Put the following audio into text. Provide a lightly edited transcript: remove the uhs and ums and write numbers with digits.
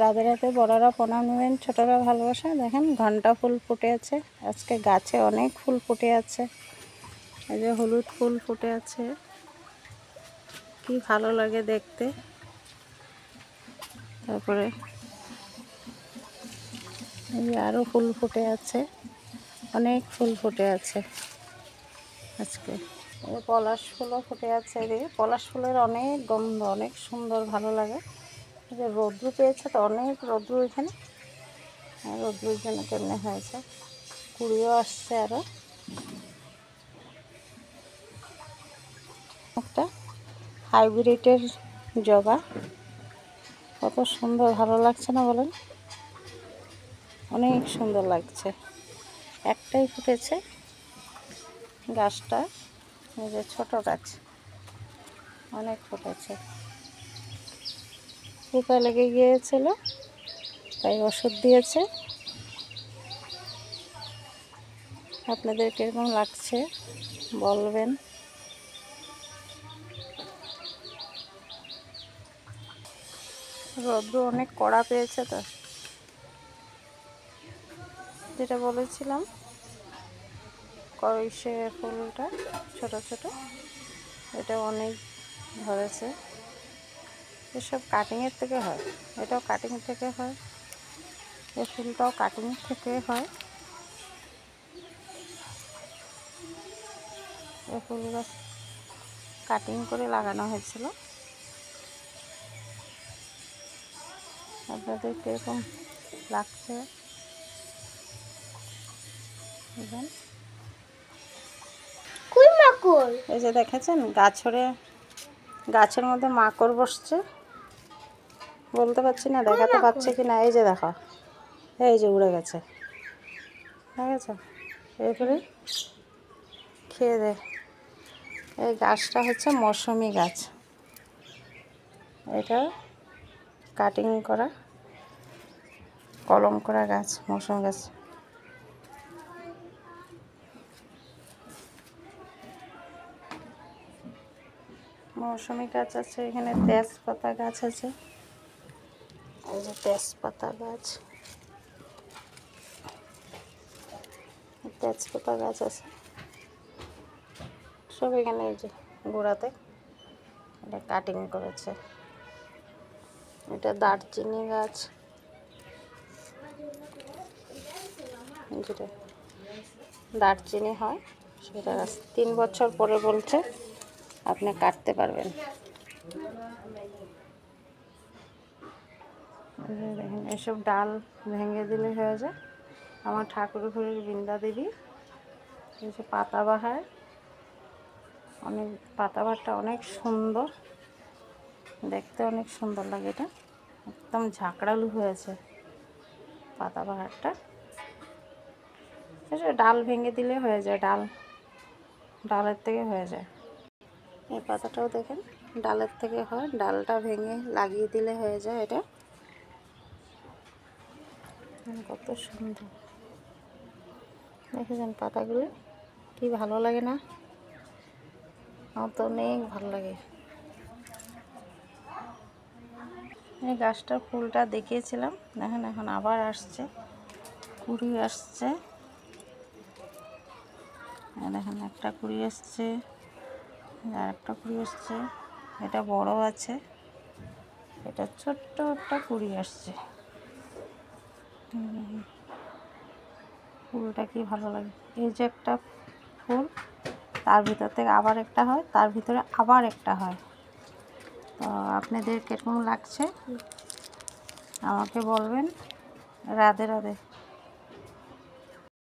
রাধে রাধে। বড়রা প্রণাম নেবেন, ছোটরা ভালোবাসা। দেখেন ঘন্টা ফুল ফুটে আছে আজকে, গাছে অনেক ফুল ফুটে আছে। এই যে হলুদ ফুল ফুটে আছে, কি ভালো লাগে দেখতে। তারপরে এই যে আরও ফুল ফুটে আছে, অনেক ফুল ফুটে আছে আজকে। এই পলাশ ফুলও ফুটে আছে। এদিকে পলাশ ফুলের অনেক গন্ধ, অনেক সুন্দর, ভালো লাগে। এই যে রৌদ্র পেয়েছে তো, অনেক রৌদ্র এখানে, রৌদ্রের জন্য কেমনে হয়েছে। কুড়িও আসছে আরও। একটা হাইব্রিডের জবা, কত সুন্দর, ভালো লাগছে না বলেন? অনেক সুন্দর লাগছে। একটাই ফুটেছে গাছটা, এই যে ছোট গাছ, অনেক ফুটেছে। পোকা লেগে গিয়েছিল, তাই ওষুধ দিয়েছে। আপনাদের কেমন লাগছে বলবেন। রোদ্র অনেক কড়া পেয়েছে তো, যেটা বলেছিলাম কইসে ফুলটা ছোট ছোট, এটা অনেক ধরেছে। এসব কাটিংয়ের থেকে হয়, এটাও কাটিং থেকে হয়, এই ফুলটাও কাটিং থেকে হয়। এই ফুল গাছ কাটিং করে লাগানো হয়েছিল। আপনাদের কীরকম লাগছে বুঝলেন? এই যে দেখেছেন গাছের মধ্যে মাকড় বসছে, বলতে পারছি না, দেখাতে পারছে কি না। এই যে দেখো, এই যে উড়ে গেছে, দেখেছ? এরপরে খেয়ে দে। এই গাছটা হচ্ছে মৌসুমি গাছ, এটা কাটিং করা, কলম করা গাছ, মৌসুমি গাছ। মৌসুমি গাছ আছে এখানে, তেজপাতা গাছ আছে, এই যে তেজপাতা গাছ, তেজপাতা গাছ আছে সব এখানে। এই যে গোড়াতে এটা কাটিং করেছে। এটা দারচিনি গাছ, যেটা দারচিনি হয় সেটা গাছ। 3 বছর পরে বলছে আপনি কাটতে পারবেন। দেখেন এসব ডাল ভেঙে দিলে হয়ে যায়। আমার ঠাকুর ঘরের বৃন্দা দেবী, এই যে পাতাবাহার, অনেক পাতাবাহারটা অনেক সুন্দর দেখতে, অনেক সুন্দর লাগে। এটা একদম ঝাঁকড়ালু হয়েছে পাতাবাহারটা। ডাল ভেঙে দিলে হয়ে যায়, ডালের থেকে হয়ে যায়। এই পাতাটাও দেখেন ডালের থেকে হয়, ডালটা ভেঙে লাগিয়ে দিলে হয়ে যায়। এটা কত সুন্দর দেখেছেন পাতাগুলো, কি ভালো লাগে না? আমার তো অনেক ভালো লাগে। এই গাছটার ফুলটা দেখিয়েছিলাম, দেখেন এখন আবার আসছে, কুড়ি আসছে। দেখেন একটা কুড়ি আসছে, আর একটা কুড়ি আসছে। এটা বড় আছে, এটা ছোট্ট একটা কুড়ি আসছে। ফুলটা কি ভালো লাগে। এই যে একটা ফুল, তার ভিতর থেকে আবার একটা হয়, তার ভিতরে আবার একটা হয়। তো আপনাদের কেমন লাগছে আমাকে বলবেন। রাধে রাধে।